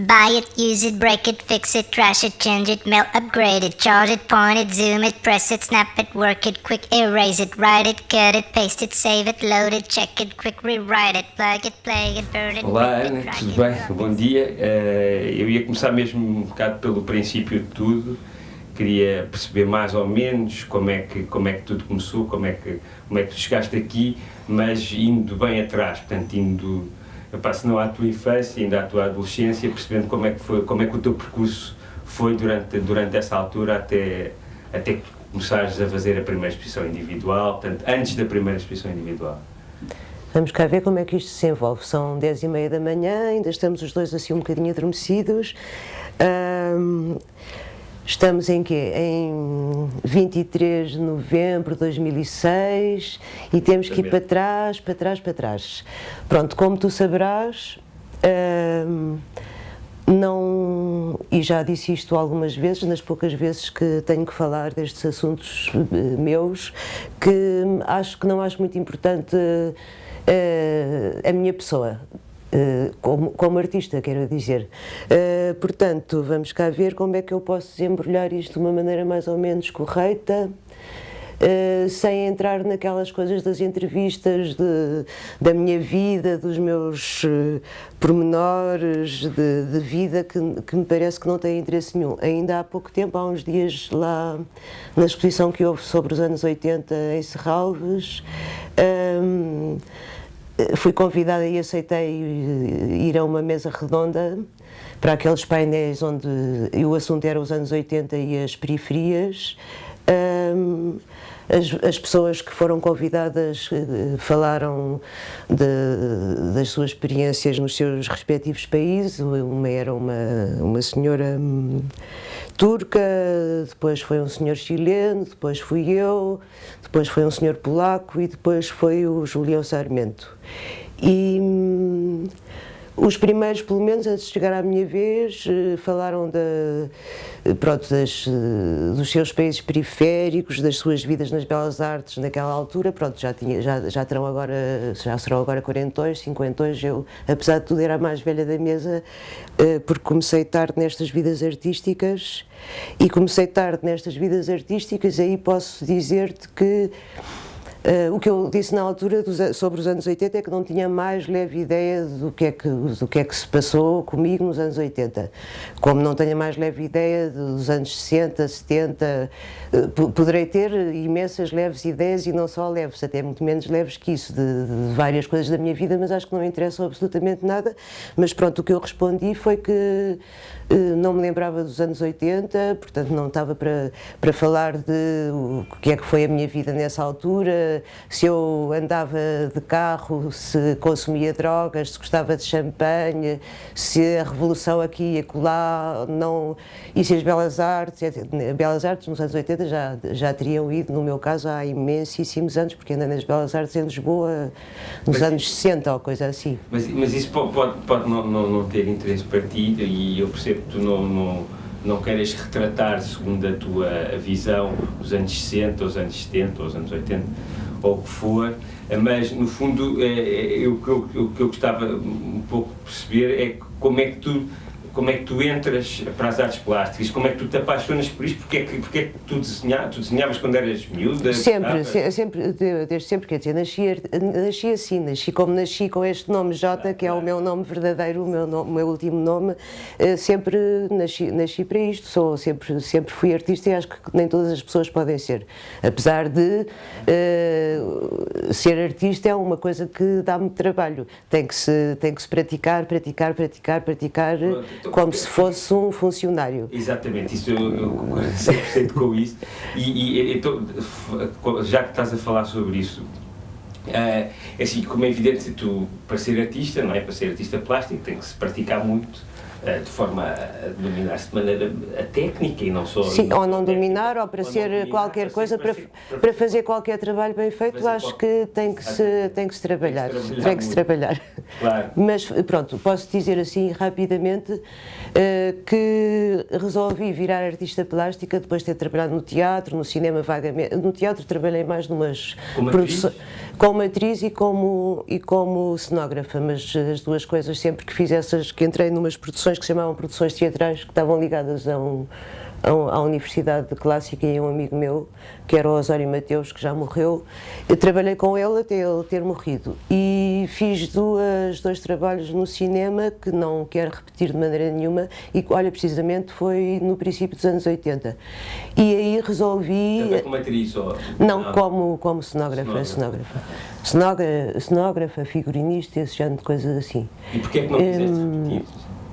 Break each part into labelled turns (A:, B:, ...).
A: Buy it, use it, break it, fix it, trash it, change it, melt, upgrade it, charge it, point it, zoom it, press it, snap it, work it, quick erase it, write it, cut it, paste it, save it, load it, check it, quick rewrite it, plug it, play it, burn it.
B: Olá Ana, tudo bem? Bom dia. Eu ia começar mesmo um bocado pelo princípio de tudo. Queria perceber mais ou menos como é que tudo começou, como é que tu chegaste aqui, mas indo bem atrás, portanto indo, se não à tua infância, ainda à tua adolescência, percebendo como é que o teu percurso foi durante essa altura até que começares a fazer a primeira exposição individual, portanto antes da primeira exposição individual.
C: Vamos cá ver como é que isto se envolve. São 10h30 da manhã, ainda estamos os dois assim um bocadinho adormecidos. Estamos em quê? Em 23 de novembro de 2006 e temos que ir para trás. Pronto, como tu saberás, e já disse isto algumas vezes, nas poucas vezes que tenho que falar destes assuntos meus, que não acho muito importante a minha pessoa. Como artista, quero dizer. Portanto, vamos cá ver como é que eu posso desembrulhar isto de uma maneira mais ou menos correta, sem entrar naquelas coisas das entrevistas da minha vida, dos meus pormenores de vida que me parece que não têm interesse nenhum. Ainda há pouco tempo, há uns dias lá na exposição que houve sobre os anos 80 em Serralves, fui convidada e aceitei ir a uma mesa redonda para aqueles painéis onde o assunto era os anos 80 e as periferias. As pessoas que foram convidadas falaram das suas experiências nos seus respectivos países. Uma era uma senhora turca, depois foi um senhor chileno, depois fui eu, depois foi um senhor polaco e depois foi o Julião Sarmento. E os primeiros, pelo menos antes de chegar à minha vez, falaram dos seus países periféricos, das suas vidas nas belas artes naquela altura. Pronto, já serão agora 40, 50. Eu, apesar de tudo, era a mais velha da mesa, porque comecei tarde nestas vidas artísticas, aí posso dizer-te que o que eu disse na altura sobre os anos 80 é que não tinha mais leve ideia do que é que se passou comigo nos anos 80. Como não tenho mais leve ideia dos anos 60, 70, poderei ter imensas leves ideias e não só leves, até muito menos leves que isso, de várias coisas da minha vida, mas acho que não me interessa absolutamente nada. Mas pronto, o que eu respondi foi que não me lembrava dos anos 80, portanto não estava para falar de o que é que foi a minha vida nessa altura, se eu andava de carro, se consumia drogas, se gostava de champanhe, se a revolução aqui e acolá, não, e se as belas artes nos anos 80 já teriam ido, no meu caso, há imensíssimos anos, porque andei nas belas artes em Lisboa nos anos 60 ou coisa assim.
B: Mas isso pode não ter interesse para ti, e eu percebo que tu não queres retratar, segundo a tua visão, os anos 60, os anos 70, os anos 80, ou o que for, mas no fundo o que eu gostava um pouco de perceber é como é que tu entras para as artes plásticas, como é que tu te apaixonas por isto, porque é que tu desenhavas quando eras miúda?
C: Desde sempre, quer dizer, nasci assim, nasci com este nome J, que é o meu nome verdadeiro, o meu último nome, sempre nasci para isto, sempre fui artista e acho que nem todas as pessoas podem ser, apesar de ser artista é uma coisa que dá muito trabalho, tem que se praticar, como se fosse um funcionário.
B: Exatamente, isso eu 100% com isso, e então, já que estás a falar sobre isso, assim, como é evidente, tu, para ser artista, não é? Para ser artista plástico, tem que se praticar muito, de forma a dominar-se de maneira técnica e não só...
C: Sim, ou não dominar, ou para ser qualquer coisa, para fazer qualquer trabalho bem feito, acho que tem que se trabalhar.
B: Claro.
C: Mas pronto, posso dizer assim rapidamente que resolvi virar artista plástica depois de ter trabalhado no teatro, no cinema vagamente. No teatro trabalhei mais como atriz e como cenógrafa, mas as duas coisas, sempre que entrei numas produções produções que se chamavam produções teatrais, que estavam ligadas à Universidade Clássica, e um amigo meu, que era o Osório Mateus, que já morreu. Eu trabalhei com ele até ele ter morrido e fiz dois trabalhos no cinema que não quero repetir de maneira nenhuma, e olha, precisamente foi no princípio dos anos 80. E aí resolvi...
B: Também como atriz? Ou...
C: Não, como cenógrafa. Cenógrafa, figurinista, esse género de coisas assim.
B: E porquê é que não quiseste repetir?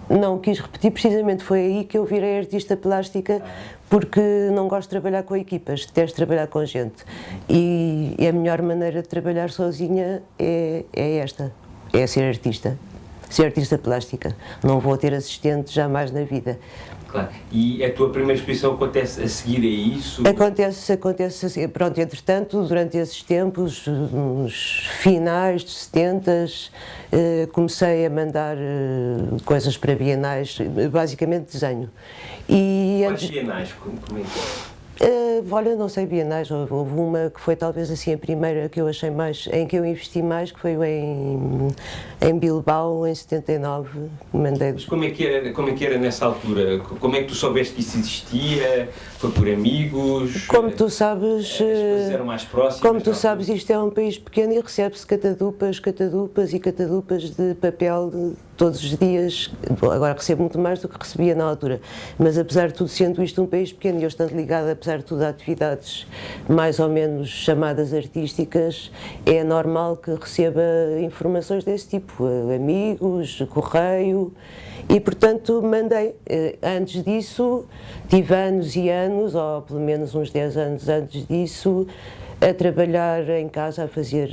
C: Não quis repetir, precisamente foi aí que eu virei artista plástica, porque não gosto de trabalhar com equipas, detesto trabalhar com gente. E a melhor maneira de trabalhar sozinha é esta, é ser artista plástica. Não vou ter assistente jamais na vida.
B: Claro. E a tua primeira exposição acontece a seguir a isso?
C: Acontece assim. Pronto, entretanto, durante esses tempos, nos finais de 70, comecei a mandar coisas para bienais, basicamente desenho.
B: Quais bienais? Como é que é?
C: Olha, não sei, bienais, houve uma que foi talvez assim a primeira que eu achei mais, em que eu investi mais, que foi em Bilbao, em 79, mandei...
B: Mas como é que era nessa altura? Como é que tu soubeste que isso existia? Foi por amigos?
C: Como tu sabes...
B: As coisas eram mais próximas?
C: Como tu sabes, isto é um país pequeno e recebe-se catadupas de papel todos os dias. Agora recebo muito mais do que recebia na altura, mas apesar de tudo, sendo isto um país pequeno e eu estando ligado, apesar de tudo, a atividades mais ou menos chamadas artísticas, é normal que receba informações desse tipo, amigos, correio, e portanto mandei. Antes disso, tive anos e anos, ou pelo menos uns 10 anos antes disso, a trabalhar em casa a fazer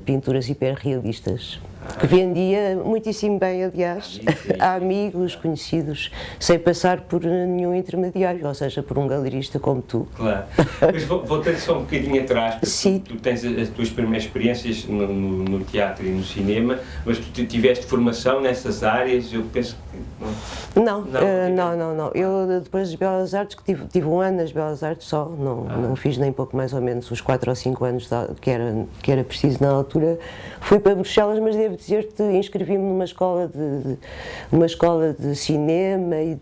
C: pinturas hiperrealistas, que vendia muitíssimo bem, aliás, a amigos, conhecidos, sem passar por nenhum intermediário, ou seja, por um galerista como tu.
B: Claro. Mas voltando só um bocadinho atrás, porque
C: Sim.
B: Tu tens as tuas primeiras experiências no teatro e no cinema, mas tu tiveste formação nessas áreas, eu penso que...
C: Não. Eu, depois das Belas Artes, que tive um ano nas Belas Artes só, não fiz nem pouco mais ou menos os 4 ou 5 anos que era preciso na altura, fui para Bruxelas, mas devo dizer-te, inscrevi-me numa escola de cinema e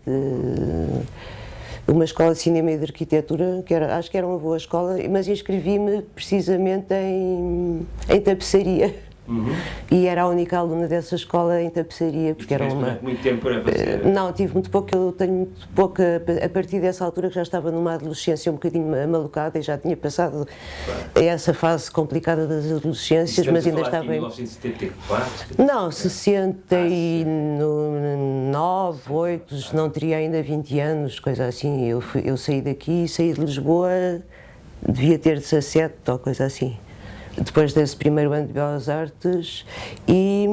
C: de arquitetura, acho que era uma boa escola, mas inscrevi-me precisamente em tapeçaria. Uhum. E era a única aluna dessa escola em tapeçaria, porque era uma...
B: muito tempo para fazer?
C: Não, tive muito pouco, eu tenho muito pouco, a partir dessa altura que já estava numa adolescência um bocadinho malucada e já tinha passado essa fase complicada das adolescências, mas ainda estava em...
B: 1974?
C: Não, 69, 8, não teria ainda 20 anos, coisa assim. Eu saí daqui, saí de Lisboa, devia ter 17 ou coisa assim, depois desse primeiro ano de Belas Artes, e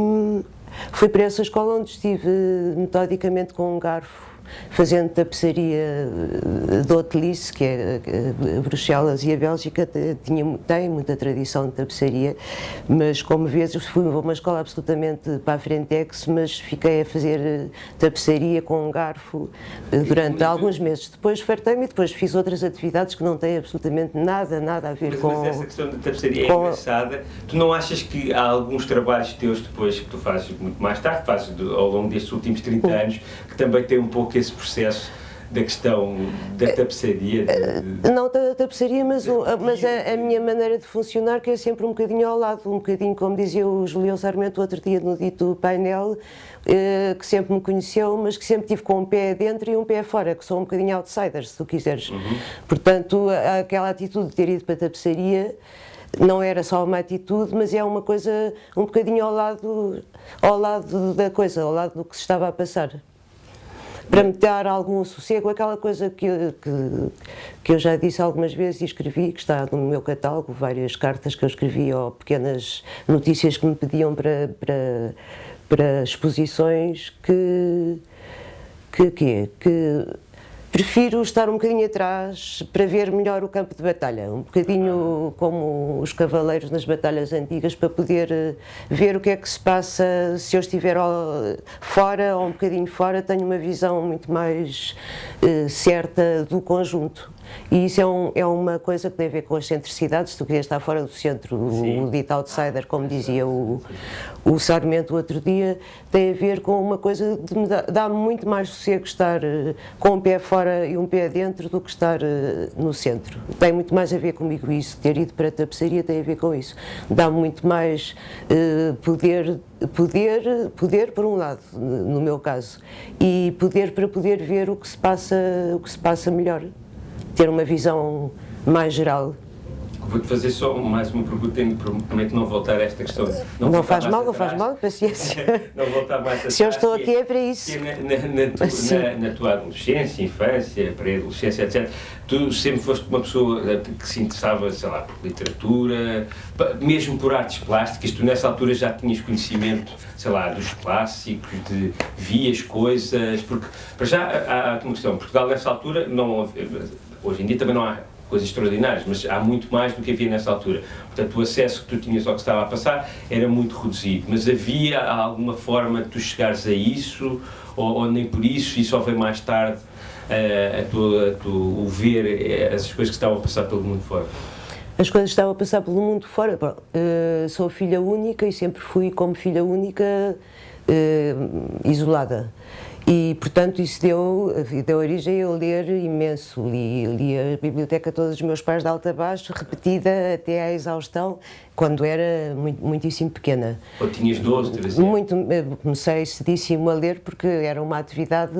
C: fui para essa escola onde estive metodicamente com um garfo, fazendo tapeçaria de hotelice, que é Bruxelas e a Bélgica tem muita tradição de tapeçaria, mas como vês, fui a uma escola absolutamente para a frentex, mas fiquei a fazer tapeçaria com um garfo durante alguns meses. Depois fartei-me e depois fiz outras atividades que não têm absolutamente nada a ver com...
B: Mas essa questão da tapeçaria é engraçada. Tu não achas que há alguns trabalhos teus depois, que tu fazes muito mais tarde, fazes ao longo destes últimos 30 anos, que também têm um pouco esse processo da questão da tapeçaria?
C: Não da tapeçaria, mas a minha maneira de funcionar, que é sempre um bocadinho ao lado, um bocadinho como dizia o Julião Sarmento outro dia no dito painel, que sempre me conheceu, mas que sempre tive com um pé dentro e um pé fora, que sou um bocadinho outsider, se tu quiseres. Uhum. Portanto, aquela atitude de ter ido para a tapeçaria não era só uma atitude, mas é uma coisa um bocadinho ao lado da coisa, ao lado do que se estava a passar. Para me dar algum sossego, aquela coisa que eu já disse algumas vezes e escrevi, que está no meu catálogo, várias cartas que eu escrevi ou pequenas notícias que me pediam para exposições, que Prefiro estar um bocadinho atrás para ver melhor o campo de batalha, um bocadinho como os cavaleiros nas batalhas antigas, para poder ver o que é que se passa. Se eu estiver fora ou um bocadinho fora, tenho uma visão muito mais certa do conjunto. E isso é uma coisa que tem a ver com as centricidades. Se tu querias estar fora do centro, o dito outsider, como dizia o Sarmento outro dia, tem a ver com uma coisa de me dá muito mais sossego estar com um pé fora e um pé dentro do que estar no centro. Tem muito mais a ver comigo isso. Ter ido para a tapeçaria tem a ver com isso. Dá muito mais poder por um lado, no meu caso, e poder para poder ver o que se passa melhor. Ter uma visão mais geral.
B: Vou-te fazer só mais uma pergunta, prometo não voltar a esta questão.
C: Não faz mal, paciência.
B: Não voltar mais atrás.
C: Se eu estou aqui é para isso.
B: Na tua adolescência, infância, pré-adolescência, etc., tu sempre foste uma pessoa que se interessava, sei lá, por literatura, mesmo por artes plásticas. Tu nessa altura já tinhas conhecimento, sei lá, dos clássicos, vias coisas, porque para já há uma questão, Portugal nessa altura não, hoje em dia também não há coisas extraordinárias, mas há muito mais do que havia nessa altura. Portanto, o acesso que tu tinhas ao que estava a passar era muito reduzido, mas havia alguma forma de tu chegares a isso, ou nem por isso só veio mais tarde o ver essas coisas que estavam a passar pelo mundo fora?
C: As coisas que estavam a passar pelo mundo fora. Sou filha única e sempre fui, como filha única, isolada. E, portanto, isso deu origem a eu ler imenso. Li a biblioteca todos os meus pais de alto a baixo, repetida até à exaustão, quando era muitíssimo pequena.
B: Ou tinhas 12, 13 anos?
C: Comecei cedíssimo a ler, porque era uma atividade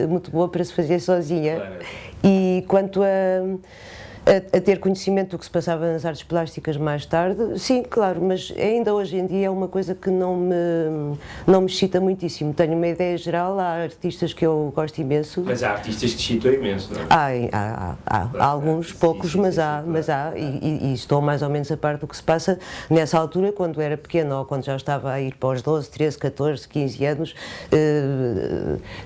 C: muito boa para se fazer sozinha.
B: Claro.
C: E quanto a ter conhecimento do que se passava nas artes plásticas mais tarde, sim, claro, mas ainda hoje em dia é uma coisa que não me excita muitíssimo. Tenho uma ideia geral, há artistas que eu gosto imenso.
B: Mas há artistas que te excitam imenso, não
C: é? Há alguns, poucos, mas há, e estou mais ou menos a par do que se passa. Nessa altura, quando era pequena ou quando já estava a ir para os 12, 13, 14, 15 anos,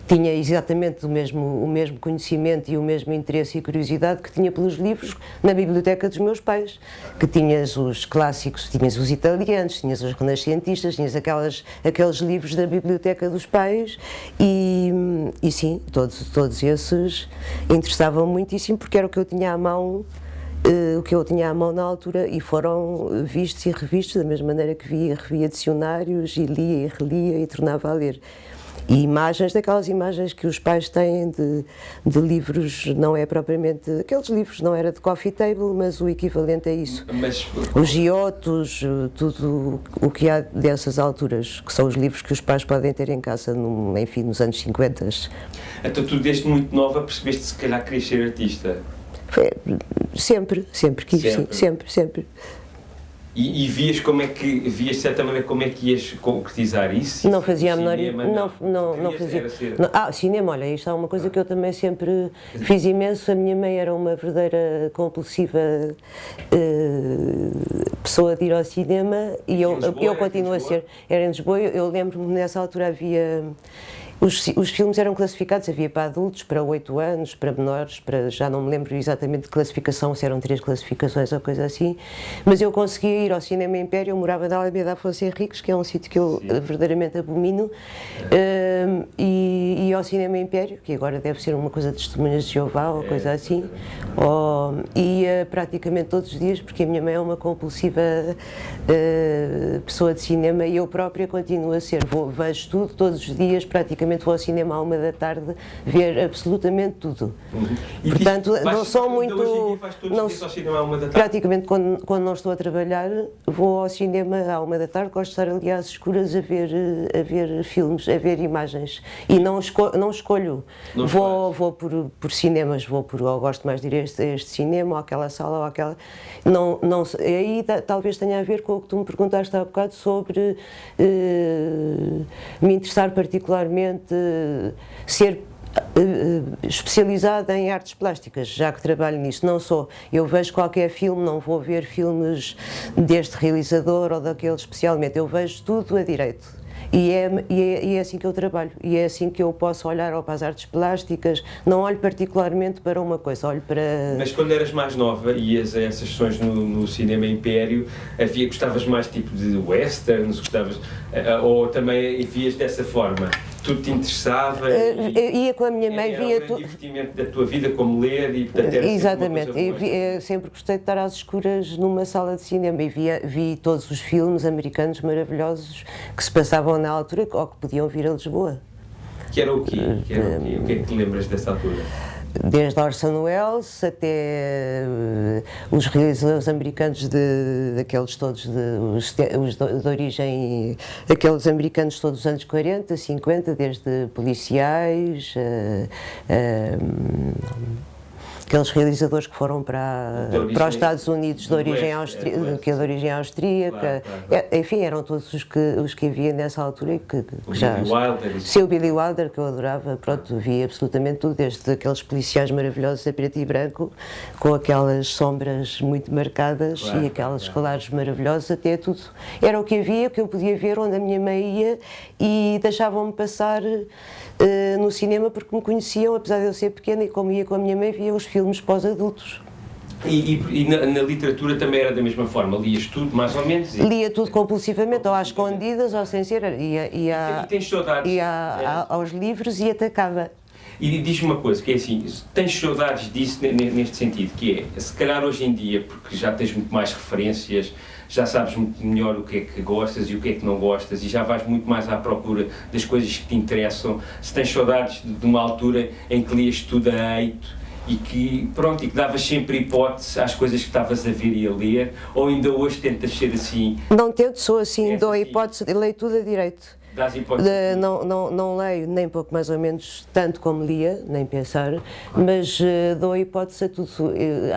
C: tinha exatamente o mesmo conhecimento e o mesmo interesse e curiosidade que tinha pelos livros na biblioteca dos meus pais, que tinhas os clássicos, tinhas os italianos, tinhas os renascentistas, tinhas aqueles livros da biblioteca dos pais e sim, todos esses interessavam muitíssimo, porque era o que eu tinha à mão, na altura, e foram vistos e revistos da mesma maneira que via e revia dicionários e lia e relia e tornava a ler. E imagens, daquelas imagens que os pais têm de livros, não é propriamente, aqueles livros não era de coffee table, mas o equivalente a isso. Os Giottos, tudo o que há dessas alturas, que são os livros que os pais podem ter em casa, enfim, nos anos 50.
B: Então tu desde muito nova percebeste se calhar querias ser artista?
C: Sempre quis, sempre.
B: E vias de certa maneira como é que ias concretizar isso?
C: Não fazia a menor ideia. Não fazia. Cinema, olha, isto é uma coisa que eu também sempre fiz imenso. A minha mãe era uma verdadeira compulsiva pessoa de ir ao cinema e eu continuo a ser. Era em Lisboa, eu lembro-me nessa altura havia. Os filmes eram classificados, havia para adultos, para 8 anos, para menores, já não me lembro exatamente de classificação, se eram 3 classificações ou coisa assim, mas eu conseguia ir ao Cinema Império. Eu morava na Alameda Afonso Henriques, que é um sítio que eu verdadeiramente abomino, e ao Cinema Império, que agora deve ser uma coisa de Testemunhas de Jeová ou coisa assim, ia praticamente todos os dias, porque a minha mãe é uma compulsiva pessoa de cinema e eu própria continuo a ser. Vejo tudo, todos os dias, praticamente vou ao cinema à 1 da tarde ver absolutamente tudo. Portanto, não sou muito. Praticamente quando não estou a trabalhar, vou ao cinema à 1 da tarde, gosto de estar ali às escuras a ver filmes, a ver imagens. E não escolho. Vou por cinemas, ou gosto mais de ir a este cinema, ou àquela sala, ou àquela. Aí talvez tenha a ver com o que tu me perguntaste há bocado sobre me interessar particularmente, ser especializada em artes plásticas, já que trabalho nisso. Não sou. Eu vejo qualquer filme, não vou ver filmes deste realizador ou daquele especialmente. Eu vejo tudo a direito. E é assim que eu trabalho, e é assim que eu posso olhar para as artes plásticas. Não olho particularmente para uma coisa, olho para...
B: Mas quando eras mais nova e ias a essas sessões no Cinema Império, gostavas mais tipo de westerns, ou também vias dessa forma? Tudo te interessava?
C: Ia com a minha mãe,
B: era
C: via
B: o grande divertimento da tua vida, como ler, e portanto era
C: exatamente,
B: sempre
C: sempre gostei de estar às escuras numa sala de cinema, e vi todos os filmes americanos maravilhosos que se passavam na altura ou que podiam vir a Lisboa.
B: Que era o quê? O que é que te lembras dessa altura?
C: Desde Orson Welles até os realizadores americanos daqueles todos, os de origem, aqueles americanos todos dos anos 40, 50, desde policiais, aqueles realizadores que foram para os Estados Unidos de origem austríaca,
B: claro.
C: Enfim, eram todos os que havia nessa altura e que já...
B: Billy Wilder.
C: Sim, o Billy Wilder, que eu adorava, pronto, vi absolutamente tudo, desde aqueles policiais maravilhosos a preto e branco, com aquelas sombras muito marcadas,
B: Claro,
C: e aquelas colares maravilhosas, até tudo. Era o que havia, o que eu podia ver, onde a minha mãe ia, e deixavam-me passar no cinema porque me conheciam, apesar de eu ser pequena, e como ia com a minha mãe, via os filmes pós-adultos.
B: E na literatura também era da mesma forma? Lias tudo, mais ou menos?
C: Lia tudo compulsivamente, ou às escondidas, ou sem ser.
B: E tens saudades?
C: Ia aos livros e atacava.
B: E diz-me uma coisa, que é assim, tens saudades disso neste sentido, que é, se calhar hoje em dia, porque já tens muito mais referências, já sabes muito melhor o que é que gostas e o que é que não gostas, e já vais muito mais à procura das coisas que te interessam, se tens saudades de uma altura em que lias tudo a eito, e que davas sempre hipótese às coisas que estavas a ver e a ler, ou ainda hoje tentas ser assim?
C: Não tento, sou assim, dou hipótese, leio tudo a direito. Não leio nem pouco mais ou menos tanto como lia, nem pensar, mas dou hipótese a tudo.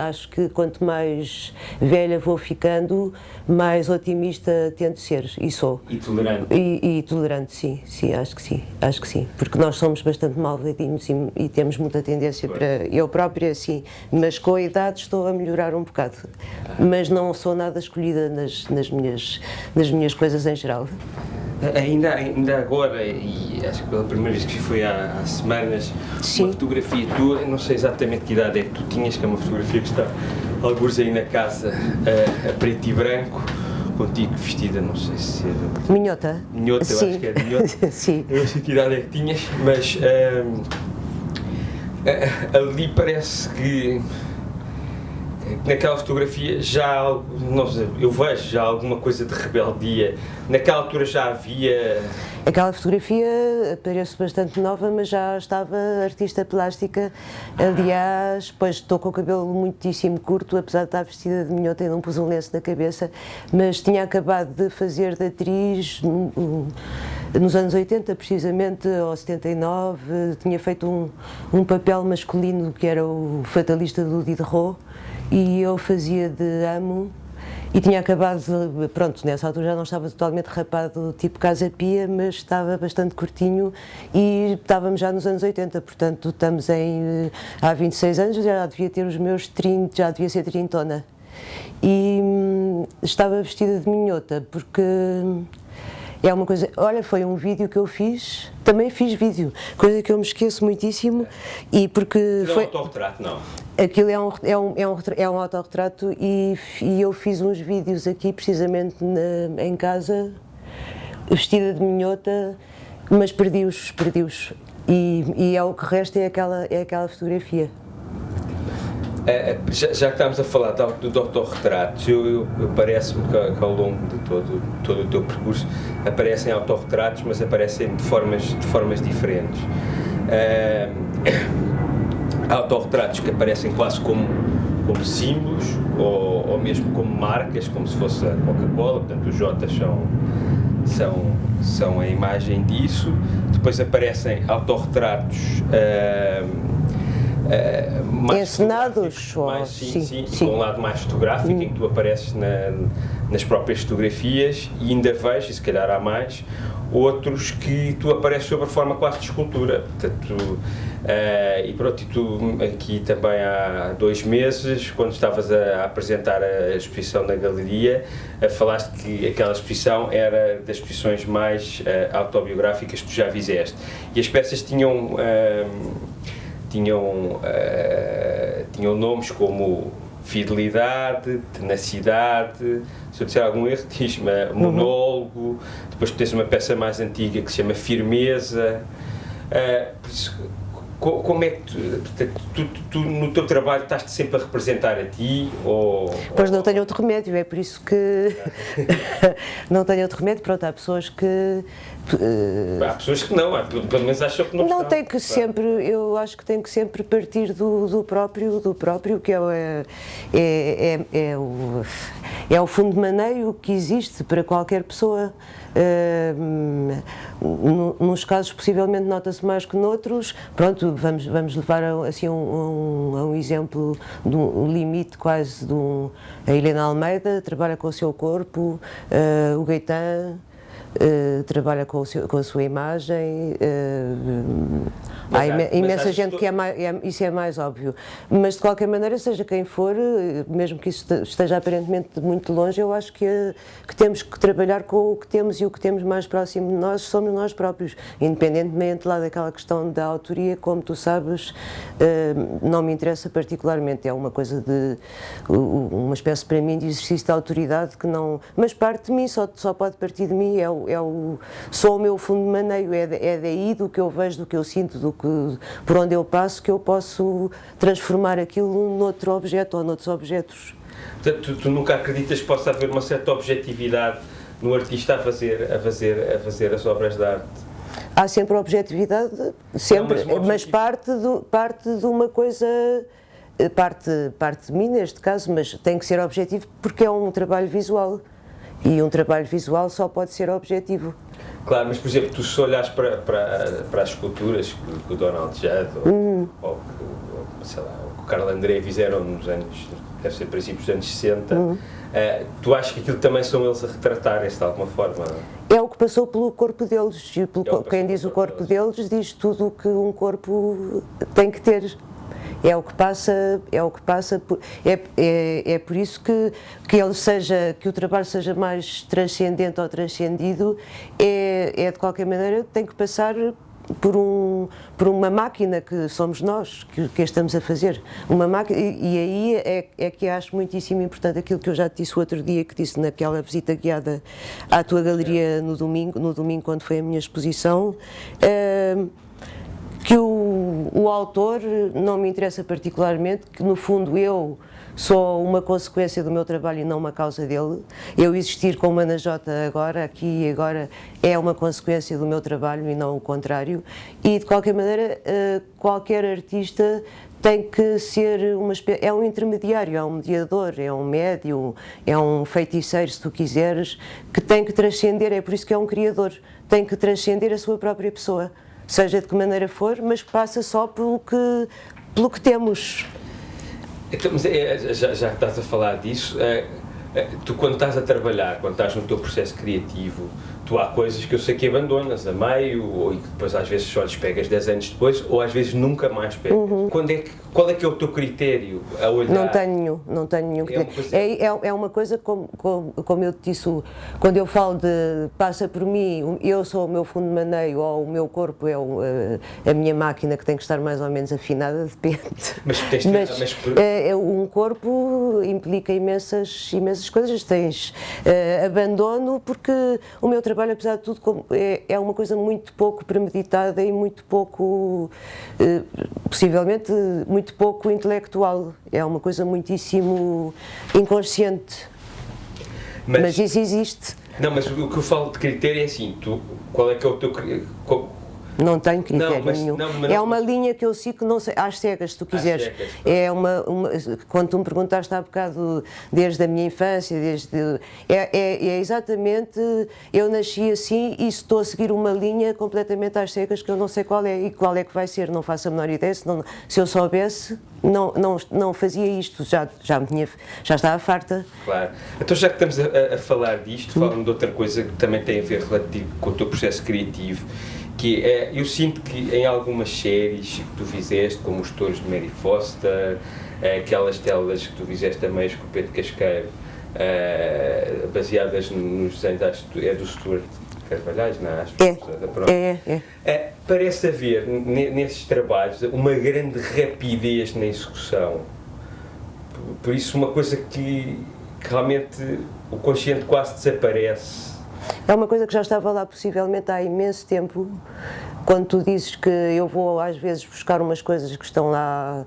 C: Acho que quanto mais velha vou ficando, mais otimista tento ser, e sou.
B: E tolerante.
C: E tolerante, sim, acho que sim, porque nós somos bastante malvadinhos e temos muita tendência para... Eu própria, sim, mas com a idade estou a melhorar um bocado, mas não sou nada escolhida nas minhas coisas em geral.
B: Ainda agora, e acho que pela primeira vez que foi há semanas,
C: Sim.
B: Uma fotografia tua, não sei exatamente que idade é que tu tinhas, que é uma fotografia que está alguns aí na casa, a preto e branco, contigo vestida, não sei se era...
C: Minhota?
B: Minhota, eu acho que era minhota.
C: Sim.
B: Eu não sei que idade é que tinhas, mas ali parece que naquela fotografia já, não sei, eu vejo já alguma coisa de rebeldia. Naquela altura já havia...
C: Aquela fotografia parece bastante nova, mas já estava artista plástica. Aliás, pois estou com o cabelo muitíssimo curto, apesar de estar vestida de minhota e não pus um lenço na cabeça, mas tinha acabado de fazer de atriz nos anos 80, precisamente, ou 79, tinha feito um papel masculino que era o fatalista do Diderot, e eu fazia de amo, e tinha acabado, pronto, nessa altura já não estava totalmente rapado, tipo Casa Pia, mas estava bastante curtinho, e estávamos já nos anos 80, portanto estamos há 26 anos, já devia ter os meus 30, já devia ser trintona, e estava vestida de minhota, porque... É uma coisa, olha, foi um vídeo que eu fiz, também fiz vídeo, coisa que eu me esqueço muitíssimo, e porque
B: foi... Não é um autorretrato, não?
C: Aquilo é um autorretrato, e eu fiz uns vídeos aqui, precisamente em casa, vestida de minhota, mas perdi-os, e é o que resta, é aquela fotografia.
B: Já que estamos a falar de autorretratos, parece-me que ao longo de todo o teu percurso aparecem autorretratos, mas aparecem de formas diferentes. Há autorretratos que aparecem quase como símbolos, ou mesmo como marcas, como se fosse a Coca-Cola, portanto os Jotas são a imagem disso. Depois aparecem autorretratos mais
C: encenados,
B: fotográficos, mais, sim,
C: sim.
B: com um lado mais fotográfico, em que tu apareces nas próprias fotografias, e ainda vejo, e se calhar há mais, outros que tu apareces sob a forma quase de escultura. Portanto, e pronto, e tu aqui também há 2 meses, quando estavas a apresentar a exposição na galeria, falaste que aquela exposição era das exposições mais autobiográficas que tu já fizeste, e as peças tinham nomes como fidelidade, tenacidade, se eu disser algum erro, diz-me monólogo, depois tens uma peça mais antiga que se chama firmeza. Por isso, como é que tu no teu trabalho estás-te sempre a representar a ti?
C: Pois não tenho outro remédio, é por isso que não tenho outro remédio. Pronto, há pessoas que
B: há pessoas que não, pelo menos acham que não estão.
C: Tem que sempre, eu acho que tem que sempre partir do próprio, que é o fundo de maneio que existe para qualquer pessoa. Nos casos possivelmente nota-se mais que noutros. Pronto, vamos levar assim a um exemplo de um limite quase a Helena Almeida trabalha com o seu corpo, o Gaetan trabalha com a sua imagem, há imensa gente que isso é mais óbvio, mas de qualquer maneira, seja quem for, mesmo que isso esteja aparentemente muito longe, eu acho que temos que trabalhar com o que temos, e o que temos mais próximo de nós somos nós próprios, independentemente lá daquela questão da autoria. Como tu sabes, não me interessa particularmente, é uma coisa uma espécie para mim de exercício de autoridade que não, mas parte de mim, só pode partir de mim, sou o meu fundo de maneio, é daí do que eu vejo, do que eu sinto, por onde eu passo, que eu posso transformar aquilo noutro objeto ou noutros objetos.
B: Portanto, tu nunca acreditas que possa haver uma certa objetividade no artista a fazer as obras de arte?
C: Há sempre objetividade, sempre, mas parte de uma coisa, parte de mim neste caso, mas tem que ser objetivo porque é um trabalho visual. E um trabalho visual só pode ser objetivo.
B: Claro, mas por exemplo, tu se olhares para as esculturas que o Donald Judd ou sei lá, o Carlo André fizeram nos anos, deve ser princípios dos anos 60, tu achas que aquilo também são eles a retratarem-se de alguma forma?
C: É o que passou pelo corpo deles, e quem diz o corpo deles diz tudo o que um corpo tem que ter. É o que passa é por isso que o trabalho seja mais transcendente ou transcendido, é de qualquer maneira tem que passar por uma máquina que somos nós que a estamos a fazer, uma máquina, e aí é que acho muitíssimo importante aquilo que eu já te disse o outro dia, que disse naquela visita guiada à tua galeria no domingo quando foi a minha exposição, que o autor não me interessa particularmente, que no fundo eu sou uma consequência do meu trabalho e não uma causa dele. Eu existir como Ana Jota aqui e agora, é uma consequência do meu trabalho e não o contrário. E de qualquer maneira, qualquer artista tem que ser é um intermediário, é um mediador, é um médium, é um feiticeiro, se tu quiseres, que tem que transcender, é por isso que é um criador, tem que transcender a sua própria pessoa. Seja de que maneira for, mas passa só pelo que temos.
B: Então, mas já estás a falar disso, tu quando estás a trabalhar, quando estás no teu processo criativo, tu há coisas que eu sei que abandonas a meio, e que depois às vezes só lhes pegas 10 anos depois, ou às vezes nunca mais pegas. Qual é que é o teu critério a olhar?
C: Não tenho nenhum critério. É uma coisa, como eu te disse, quando eu falo de passa por mim, eu sou o meu fundo de maneio, ou o meu corpo é a minha máquina que tem que estar mais ou menos afinada, depende. Mas um corpo implica imensas coisas. Tens abandono, porque o meu trabalho, apesar de tudo, é uma coisa muito pouco premeditada e muito pouco, possivelmente, muito pouco intelectual. É uma coisa muitíssimo inconsciente. Mas isso existe.
B: Não, mas o que eu falo de critério é assim, qual é que é o teu...
C: Não tenho critério
B: mas-
C: nenhum.
B: não, mas
C: É
B: não-
C: uma linha que eu sigo, não sei, às cegas, se tu quiseres.
B: cegas,
C: É quando tu me perguntaste há bocado, desde a minha infância, é exatamente, eu nasci assim e estou a seguir uma linha completamente às cegas que eu não sei qual é e qual é que vai ser, não faço a menor ideia, se eu soubesse, não fazia isto, já estava farta.
B: Claro. Então, já que estamos a falar disto, falando de outra coisa que também tem a ver relativo com o teu processo criativo, que é, eu sinto que em algumas séries que tu fizeste, como Os Touros de Mary Foster, aquelas telas que tu fizeste também, com o Pedro Casqueiro, baseadas nos desenhos, acho que é do Stuart Carvalhais, não é? Parece haver nesses trabalhos uma grande rapidez na execução. Por isso, uma coisa que realmente o consciente quase desaparece.
C: É uma coisa que já estava lá possivelmente há imenso tempo. Quando tu dizes que eu vou às vezes buscar umas coisas que estão lá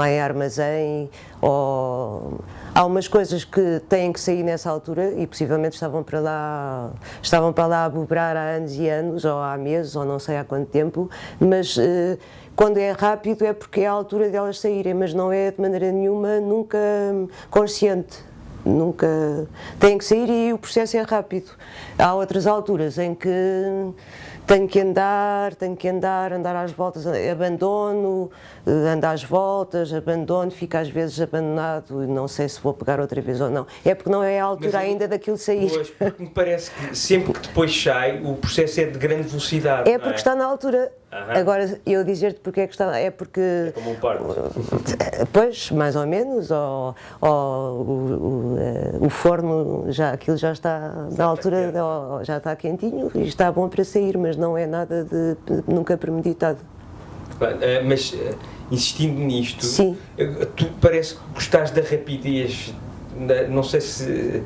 C: em armazém, ou há umas coisas que têm que sair nessa altura e possivelmente estavam para lá a bobrar há anos e anos, ou há meses, ou não sei há quanto tempo, mas quando é rápido é porque é a altura delas saírem, mas não é de maneira nenhuma nunca consciente. Nunca tem que sair e o processo é rápido. Há outras alturas em que tenho que andar às voltas, abandono, ando às voltas, abandono, fico às vezes abandonado e não sei se vou pegar outra vez ou não. É porque não é a altura ainda daquilo sair.
B: Pois, porque me parece que sempre que depois sai, o processo é de grande velocidade.
C: É porque está na altura. Agora, eu dizer-te porque é que está, é porque...
B: É como um parque.
C: Pois, mais ou menos, o forno, aquilo já está na altura, já está quentinho e está bom para sair, mas não é nada de nunca premeditado.
B: Mas, insistindo nisto,
C: sim,
B: tu parece que gostares da rapidez, não sei se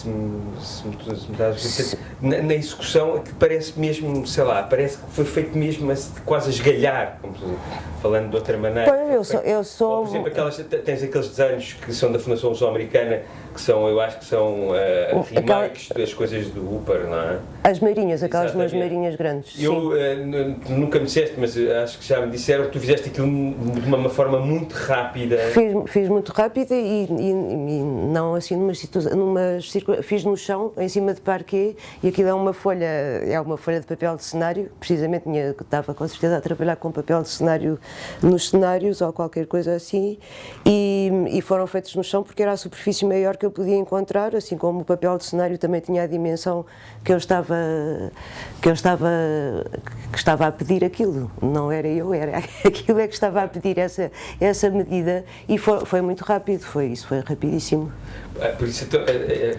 B: me dás na execução, que parece mesmo, sei lá, parece que foi feito mesmo quase a esgalhar, falando de outra maneira.
C: Pois, eu sou...
B: Ou, por exemplo, tens aqueles desenhos que são da Fundação Luso-Americana, que são, eu acho que são remakes das coisas do Hooper, não é?
C: As marinhas, aquelas duas marinhas grandes.
B: Eu nunca me disseste, mas acho que já me disseram que tu fizeste aquilo de uma forma muito rápida.
C: Fiz muito rápida e não assim fiz no chão, em cima de parquet, e aquilo é uma folha de papel de cenário, precisamente estava com certeza a trabalhar com papel de cenário nos cenários ou qualquer coisa assim, e foram feitos no chão porque era a superfície maior que eu podia encontrar, assim como o papel de cenário também tinha a dimensão que eu estava a pedir aquilo, não era eu, era aquilo é que estava a pedir essa medida, e foi muito rápido, foi rapidíssimo.
B: Por isso,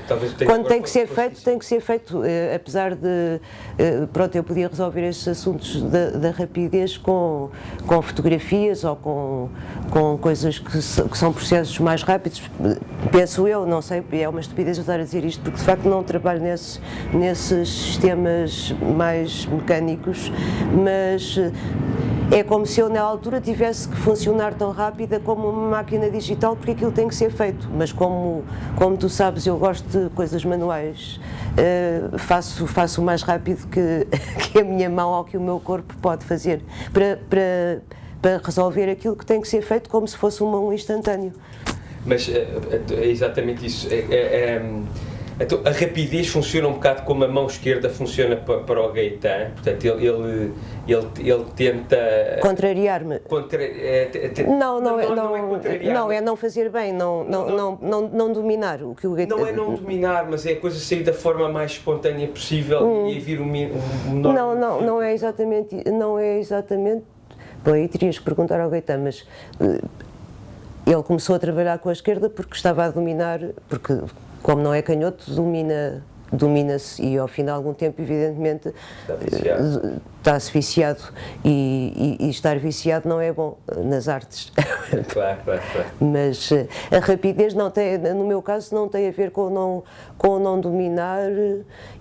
B: talvez
C: quando tem que ser feito, apesar de, pronto, eu podia resolver estes assuntos da rapidez com fotografias ou com coisas que são processos mais rápidos, penso eu, não sei, é uma estupidez eu estar a dizer isto, porque de facto não trabalho nesses sistemas mais mecânicos, mas é como se eu na altura tivesse que funcionar tão rápida como uma máquina digital, porque aquilo tem que ser feito, mas como tu sabes, eu gosto de coisas manuais, faço o mais rápido que a minha mão ou que o meu corpo pode fazer para resolver aquilo que tem que ser feito como se fosse um instantâneo.
B: Mas é exatamente isso. Então, a rapidez funciona um bocado como a mão esquerda funciona para o Gaetan, portanto ele tenta...
C: Contrariar-me. Não, é não fazer bem, não dominar o que o Gaetan...
B: Não é não dominar, mas é a coisa sair da forma mais espontânea possível e vir o menor...
C: Não é exatamente... Bom, aí terias que perguntar ao Gaetan, mas... Ele começou a trabalhar com a esquerda porque estava a dominar, porque como não é canhoto, domina-se e ao fim de algum tempo, evidentemente, está-se viciado e estar viciado não é bom nas artes.
B: Claro.
C: Mas a rapidez no meu caso não tem a ver com não dominar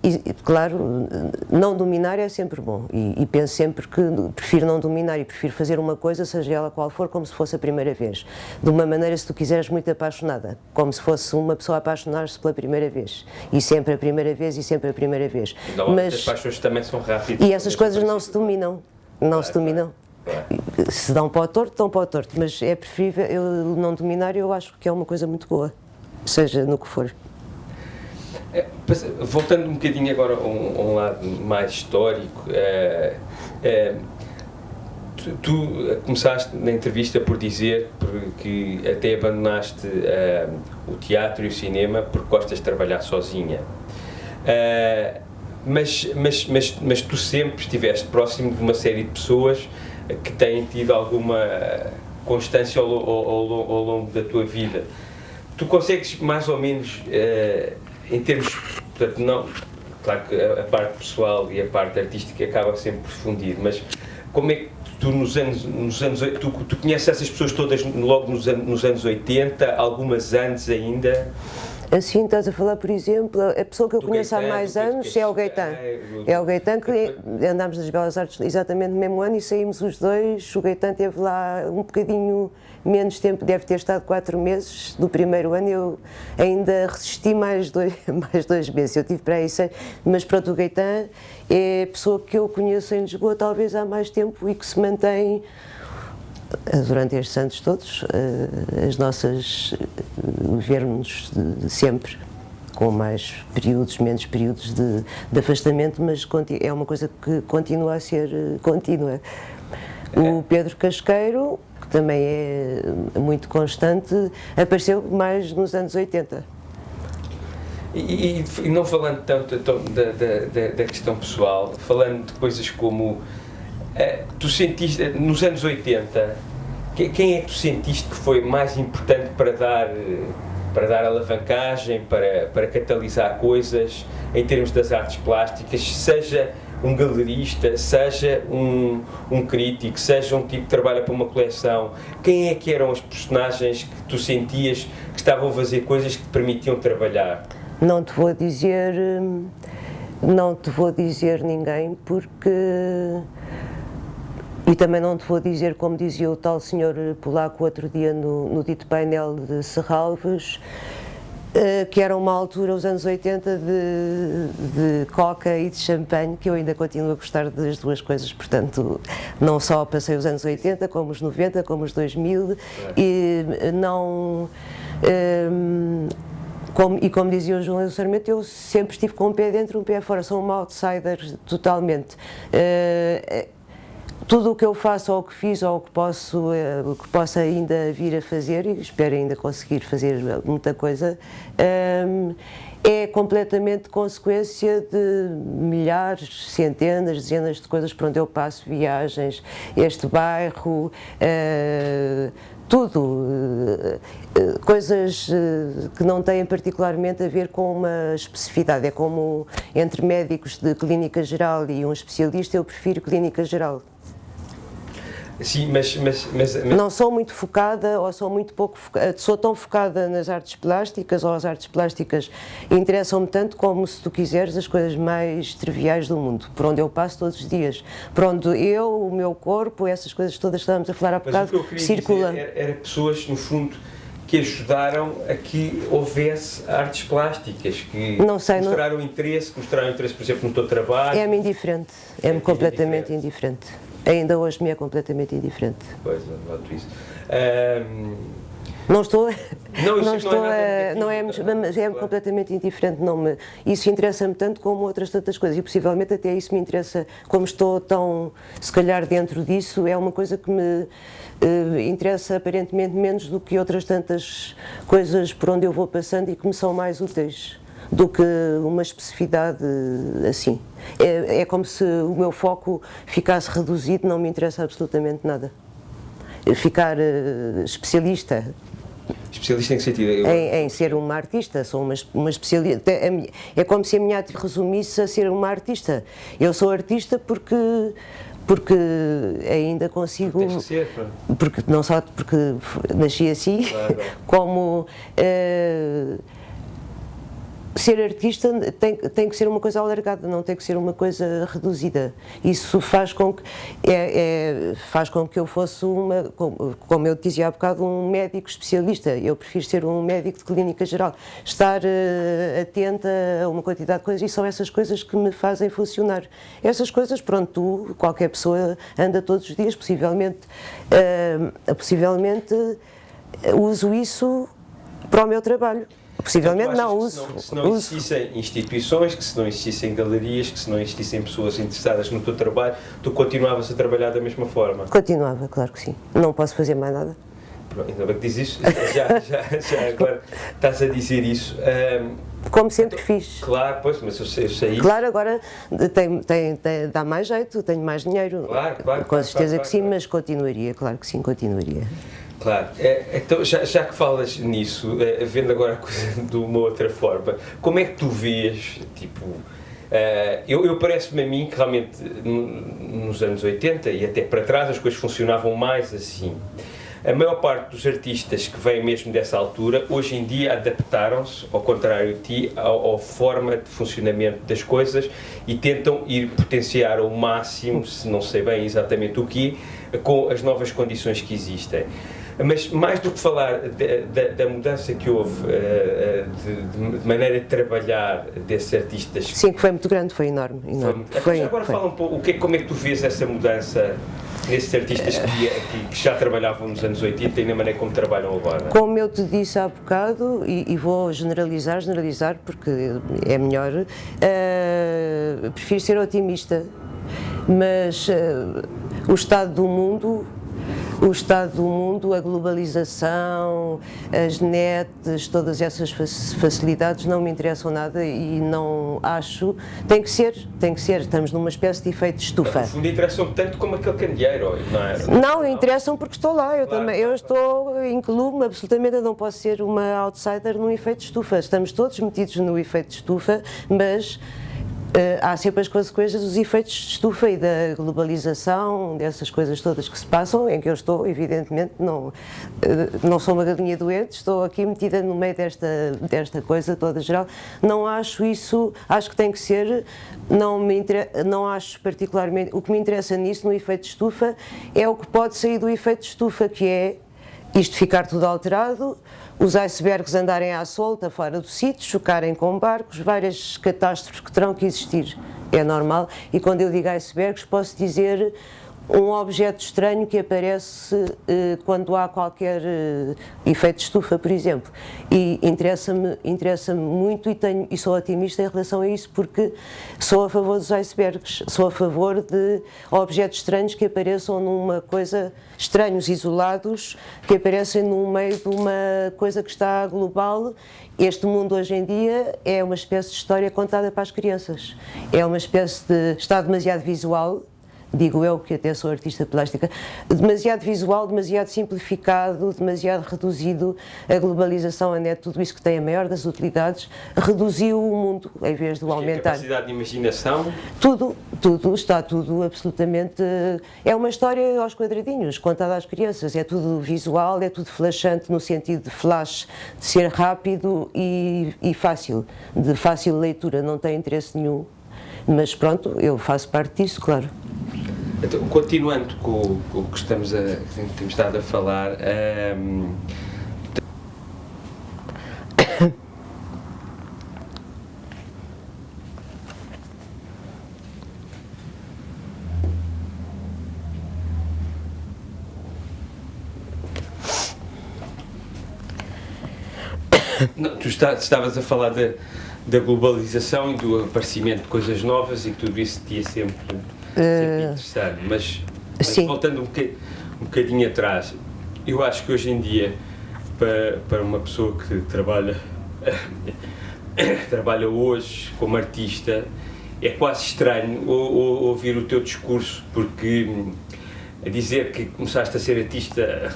C: e claro, não dominar é sempre bom e penso sempre que prefiro não dominar e prefiro fazer uma coisa, seja ela qual for, como se fosse a primeira vez. De uma maneira, se tu quiseres, muito apaixonada, como se fosse uma pessoa a apaixonar-se pela primeira vez. E sempre a primeira primeira vez e sempre a primeira vez.
B: Mas as paixões também são rápidas.
C: E essas coisas não se dominam, se dominam. Se dão para o torto, mas é preferível eu não dominar, eu acho que é uma coisa muito boa, seja no que for.
B: Voltando um bocadinho agora a um lado mais histórico, tu começaste na entrevista por dizer que até abandonaste o teatro e o cinema porque gostas de trabalhar sozinha. Mas tu sempre estiveste próximo de uma série de pessoas que têm tido alguma constância ao longo da tua vida. Tu consegues mais ou menos, em termos, portanto, não, claro que a parte pessoal e a parte artística acaba sempre por fundir, mas como é que tu nos anos tu conheces essas pessoas todas logo nos anos 80, algumas antes ainda?
C: Assim, estás a falar, por exemplo, a pessoa que eu conheço há mais anos é o Gaetan. É o Gaetan que andámos nas Belas Artes exatamente no mesmo ano e saímos os dois. O Gaetan teve lá um bocadinho menos tempo, deve ter estado 4 meses do primeiro ano. Eu ainda resisti mais dois meses, eu tive para aí 6. Mas pronto, o Gaetan é a pessoa que eu conheço em Lisboa talvez há mais tempo e que se mantém durante estes anos todos, as nossas ver-nos sempre, com mais períodos, menos períodos de afastamento, mas é uma coisa que continua a ser contínua. O Pedro Casqueiro, que também é muito constante, apareceu mais nos anos 80.
B: E não falando tanto da questão pessoal, falando de coisas como tu sentiste, nos anos 80, quem é que tu sentiste que foi mais importante para dar alavancagem, para catalisar coisas em termos das artes plásticas, seja um galerista, seja um crítico, seja um tipo que trabalha para uma coleção? Quem é que eram as personagens que tu sentias que estavam a fazer coisas que te permitiam trabalhar?
C: Não te vou dizer ninguém, porque... E também não te vou dizer, como dizia o tal senhor polaco outro dia no dito painel de Serralves, que era uma altura, os anos 80, de coca e de champanhe, que eu ainda continuo a gostar das duas coisas, portanto, não só passei os anos 80, como os 90, como os 2000, e não... Como dizia o João Sarmento, eu sempre estive com um pé dentro e um pé fora, sou uma outsider totalmente. Tudo o que eu faço, ou o que fiz, ou o que possa ainda vir a fazer, e espero ainda conseguir fazer muita coisa, é completamente consequência de milhares, centenas, dezenas de coisas por onde eu passo, viagens, este bairro, tudo, coisas que não têm particularmente a ver com uma especificidade. É como entre médicos de clínica geral e um especialista, eu prefiro clínica geral.
B: Sim, mas...
C: Não sou muito focada, ou sou muito pouco focada, sou tão focada nas artes plásticas, ou as artes plásticas interessam-me tanto como, se tu quiseres, as coisas mais triviais do mundo, por onde eu passo todos os dias, por onde o meu corpo, essas coisas todas que estávamos a falar há bocado, circula.
B: Mas o que eu queria dizer era pessoas, no fundo, que ajudaram a que houvesse artes plásticas, que mostraram interesse, por exemplo, no teu trabalho.
C: É-me indiferente, é-me completamente indiferente. Ainda hoje me é completamente indiferente.
B: Pois, noto isso.
C: Não estou,
B: mas
C: é completamente indiferente. Isso interessa-me tanto como outras tantas coisas, e possivelmente até isso me interessa, como estou tão, se calhar, dentro disso, é uma coisa que me interessa aparentemente menos do que outras tantas coisas por onde eu vou passando e que me são mais úteis do que uma especificidade assim. É como se o meu foco ficasse reduzido, não me interessa absolutamente nada. Ficar especialista.
B: Especialista em que sentido?
C: Em ser uma artista, sou uma especialista. É como se a minha arte resumisse a ser uma artista. Eu sou artista porque ainda consigo, porque não só porque nasci assim, claro. Como ser artista tem que ser uma coisa alargada, não tem que ser uma coisa reduzida. Isso faz com que, faz com que eu fosse como eu dizia há bocado, um médico especialista. Eu prefiro ser um médico de clínica geral. Estar atenta a uma quantidade de coisas, e são essas coisas que me fazem funcionar. Essas coisas, pronto, qualquer pessoa anda todos os dias, possivelmente uso isso para o meu trabalho. Possivelmente
B: então,
C: não uso.
B: Se não existissem instituições, que se não existissem galerias, que se não existissem pessoas interessadas no teu trabalho, tu continuavas a trabalhar da mesma forma?
C: Continuava, claro que sim. Não posso fazer mais nada.
B: Pronto, ainda bem que dizes isso, já agora estás a dizer isso.
C: Como sempre fiz.
B: Claro, pois, mas eu sei isso.
C: Claro, agora dá mais jeito, tenho mais dinheiro.
B: Claro.
C: Com certeza que sim, mas continuaria, claro que sim, continuaria.
B: Claro, então já que falas nisso, vendo agora a coisa de uma outra forma, como é que tu vês, tipo, eu parece-me a mim que realmente nos anos 80 e até para trás as coisas funcionavam mais assim. A maior parte dos artistas que vêm mesmo dessa altura, hoje em dia adaptaram-se, ao contrário de ti, à forma de funcionamento das coisas e tentam ir potenciar ao máximo, se não sei bem exatamente o que, com as novas condições que existem. Mas mais do que falar da mudança que houve de maneira de trabalhar desses artistas...
C: Sim, que foi muito grande, foi enorme.
B: Agora fala um pouco, como é que tu vês essa mudança nesses artistas que já trabalhavam nos anos 80 e na maneira como trabalham agora?
C: Como eu te disse há bocado, e vou generalizar porque é melhor, prefiro ser otimista, mas o estado do mundo, a globalização, as nets, todas essas facilidades não me interessam nada e não acho. Tem que ser, estamos numa espécie de efeito de estufa.
B: No fundo interessam tanto como aquele candeeiro, não é?
C: Não, interessam porque estou lá, eu estou incluo-me absolutamente, eu não posso ser uma outsider num efeito de estufa. Estamos todos metidos no efeito de estufa, mas há sempre as consequências dos efeitos de estufa e da globalização, dessas coisas todas que se passam, em que eu estou, evidentemente, não sou uma galinha doente, estou aqui metida no meio desta coisa toda geral. Não acho isso, acho que tem que ser, não acho particularmente, o que me interessa nisso, no efeito de estufa, é o que pode sair do efeito de estufa, que é isto ficar tudo alterado, os icebergs andarem à solta fora do sítio, chocarem com barcos, várias catástrofes que terão que existir. É normal. E quando eu digo icebergs, posso dizer um objeto estranho que aparece quando há qualquer efeito de estufa, por exemplo. E interessa-me muito e sou otimista em relação a isso, porque sou a favor dos icebergs, sou a favor de objetos estranhos que apareçam numa coisa, estranhos, isolados, que aparecem no meio de uma coisa que está global. Este mundo hoje em dia é uma espécie de história contada para as crianças. É uma espécie de... está demasiado visual, digo eu, que até sou artista plástica, demasiado visual, demasiado simplificado, demasiado reduzido. A globalização, a net, tudo isso que tem a maior das utilidades, reduziu o mundo em vez de o aumentar.
B: A capacidade de imaginação?
C: Tudo, está tudo absolutamente... É uma história aos quadradinhos, contada às crianças. É tudo visual, é tudo flashante no sentido de flash, de ser rápido e fácil, de fácil leitura, não tem interesse nenhum. Mas pronto, eu faço parte disso, claro.
B: Então, continuando com o que temos estado a falar, não, tu estavas a falar da globalização e do aparecimento de coisas novas e que tudo isso te ia sempre interessante, mas voltando um bocadinho atrás, eu acho que hoje em dia, para uma pessoa que trabalha hoje como artista, é quase estranho ouvir o teu discurso, porque a dizer que começaste a ser artista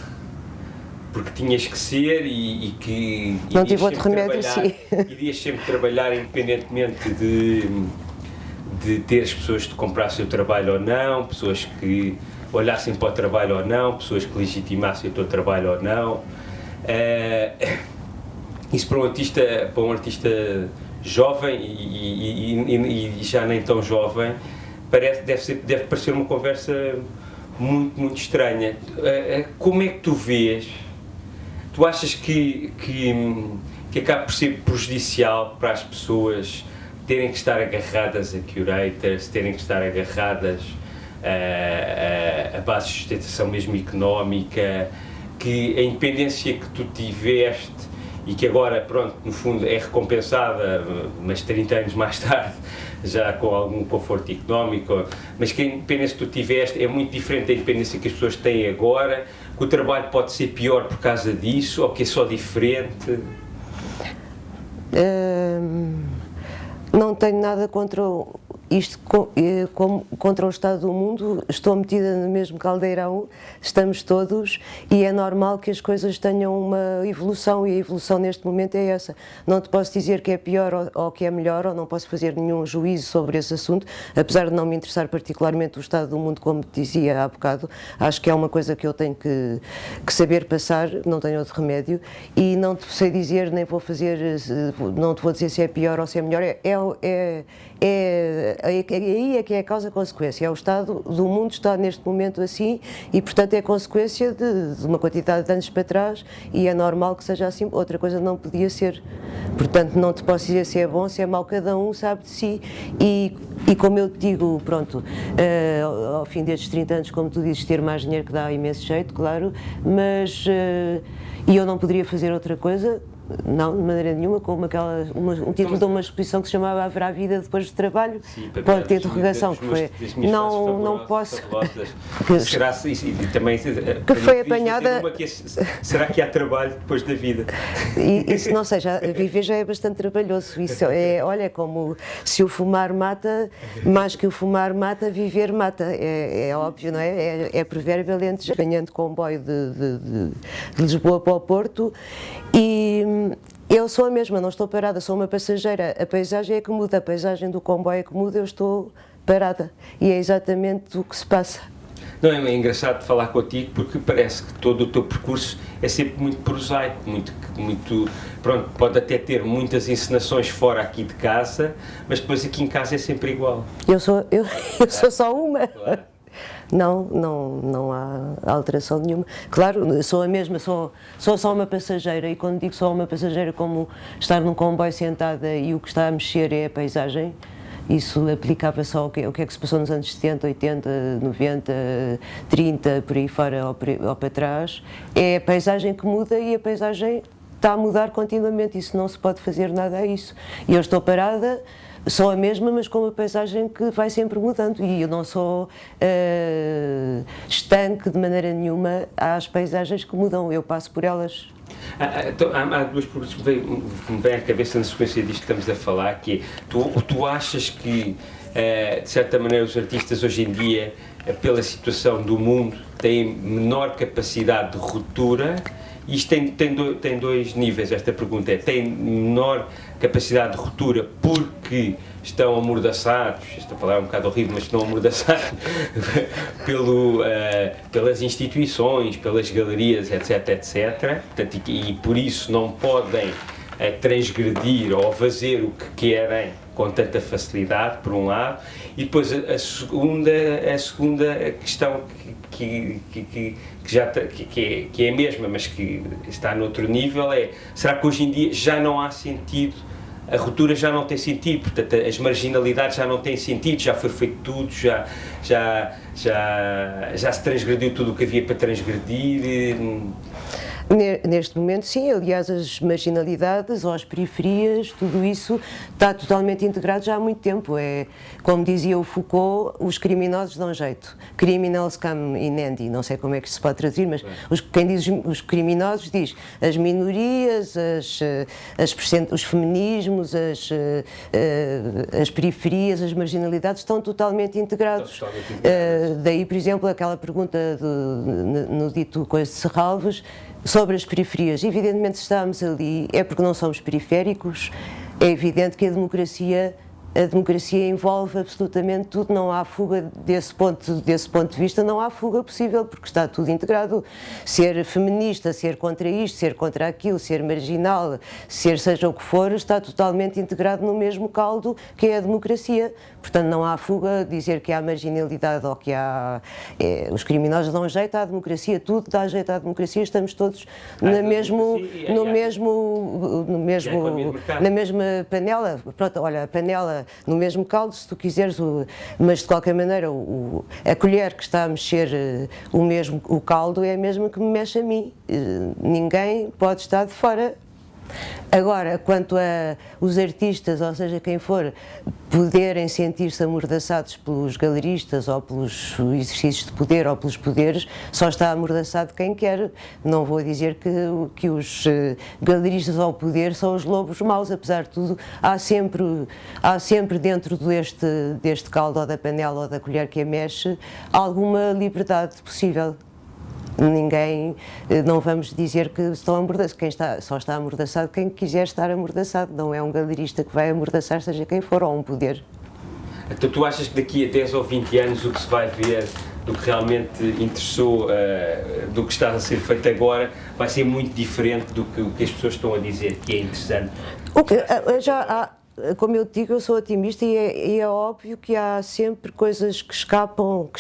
B: porque tinhas que ser e que
C: não tive outro remédio, sim.
B: Irias sempre trabalhar independentemente de ter as pessoas que te comprassem o trabalho ou não, pessoas que olhassem para o trabalho ou não, pessoas que legitimassem o teu trabalho ou não. Isso para um artista jovem e já nem tão jovem, deve parecer uma conversa muito estranha. Como é que tu vês? Tu achas que acaba por ser prejudicial para as pessoas terem que estar agarradas a curators, terem que estar agarradas a base de sustentação mesmo económica, que a independência que tu tiveste e que agora, pronto, no fundo é recompensada, mas 30 anos mais tarde, já com algum conforto económico, mas que a independência que tu tiveste é muito diferente da independência que as pessoas têm agora, que o trabalho pode ser pior por causa disso, ou que é só diferente?
C: Não tenho nada contra isto, contra o estado do mundo. Estou metida no mesmo caldeirão, estamos todos, e é normal que as coisas tenham uma evolução, e a evolução neste momento é essa. Não te posso dizer que é pior ou que é melhor, ou não posso fazer nenhum juízo sobre esse assunto, apesar de não me interessar particularmente o estado do mundo, como te dizia há bocado. Acho que é uma coisa que eu tenho que saber passar, não tenho outro remédio, e não te sei dizer, nem vou fazer, não te vou dizer se é pior ou se é melhor. Aí é que é a causa-consequência. O estado do mundo está neste momento assim, e portanto é consequência de uma quantidade de anos para trás, e é normal que seja assim. Outra coisa não podia ser. Portanto, não te posso dizer se é bom, se é mau, cada um sabe de si, e como eu te digo, pronto, ao fim destes 30 anos, como tu dizes, ter mais dinheiro que dá imenso jeito, claro, mas e eu não poderia fazer outra coisa. Não, de maneira nenhuma, como um título de uma exposição que se chamava Haverá Vida Depois do Trabalho, ponto de interrogação, que foi, não posso,
B: será e também
C: que foi apanhada,
B: será que há trabalho depois da vida?
C: Isso não sei, viver já é bastante trabalhoso, isso olha, como se o fumar mata, mais que o fumar mata, viver mata, é óbvio, não é? É provérbio alentejano, ganhando comboio de Lisboa para o Porto, e eu sou a mesma, não estou parada, sou uma passageira. A paisagem é que muda, a paisagem do comboio é que muda, eu estou parada. E é exatamente o que se passa.
B: Não, é engraçado falar contigo, porque parece que todo o teu percurso é sempre muito prosaico, muito pronto, pode até ter muitas encenações fora aqui de casa, mas depois aqui em casa é sempre igual.
C: Eu sou só uma. Claro. Não há alteração nenhuma. Claro, sou a mesma, sou só uma passageira, e quando digo só uma passageira, como estar num comboio sentada e o que está a mexer é a paisagem, isso aplicava só ao que é que se passou nos anos 70, 80, 90, 30, por aí fora ou para trás. É a paisagem que muda, e a paisagem está a mudar continuamente, isso não se pode fazer nada a isso. E eu estou parada, sou a mesma, mas com uma paisagem que vai sempre mudando, e eu não sou estanque de maneira nenhuma às paisagens que mudam, eu passo por elas.
B: Há duas perguntas que me vêm à cabeça na sequência disto que estamos a falar, que é, tu achas que, de certa maneira, os artistas hoje em dia, pela situação do mundo, têm menor capacidade de ruptura? Isto tem dois níveis, esta pergunta é, tem menor capacidade de ruptura porque estão amordaçados, esta palavra é um bocado horrível, mas estão amordaçados pelas instituições, pelas galerias, etc. Portanto, e por isso não podem transgredir ou fazer o que querem com tanta facilidade, por um lado, e depois a segunda questão que é a mesma, mas que está noutro nível, é, será que hoje em dia já não há sentido, a ruptura já não tem sentido, portanto as marginalidades já não têm sentido, já foi feito tudo, já se transgrediu tudo o que havia para transgredir?
C: Neste momento, sim. Aliás, as marginalidades ou as periferias, tudo isso está totalmente integrado já há muito tempo. É, como dizia o Foucault, os criminosos dão jeito. Criminals come in handy, não sei como é que se pode traduzir, mas quem diz os criminosos diz as minorias, os feminismos, as periferias, as marginalidades estão totalmente integrados. Daí, por exemplo, aquela pergunta no dito Coisa de Serralves, sobre as periferias. Evidentemente, se estamos ali é porque não somos periféricos, é evidente que a democracia A democracia envolve absolutamente tudo, não há fuga desse ponto de vista, não há fuga possível, porque está tudo integrado. Ser feminista, ser contra isto, ser contra aquilo, ser marginal, ser seja o que for, está totalmente integrado no mesmo caldo que é a democracia. Portanto, não há fuga, dizer que há marginalidade ou que há... os criminosos dão jeito à democracia, tudo dá jeito à democracia, estamos todos na mesma panela. Pronto, olha, a panela no mesmo caldo, se tu quiseres, mas de qualquer maneira a colher que está a mexer o caldo é a mesma que me mexe a mim. Ninguém pode estar de fora. Agora, quanto a os artistas, ou seja, quem for, poderem sentir-se amordaçados pelos galeristas ou pelos exercícios de poder ou pelos poderes, só está amordaçado quem quer. Não vou dizer que os galeristas ao poder são os lobos maus, apesar de tudo, há sempre dentro deste caldo ou da panela ou da colher que a mexe, alguma liberdade possível. Não vamos dizer que estão amordaçados, só está amordaçado quem quiser estar amordaçado, não é um galerista que vai amordaçar, seja quem for, ou um poder.
B: Então tu achas que daqui a 10 ou 20 anos o que se vai ver, do que realmente interessou, do que está a ser feito agora, vai ser muito diferente do que as pessoas estão a dizer que é interessante?
C: Como eu digo, eu sou otimista e é óbvio que há sempre coisas que escapam,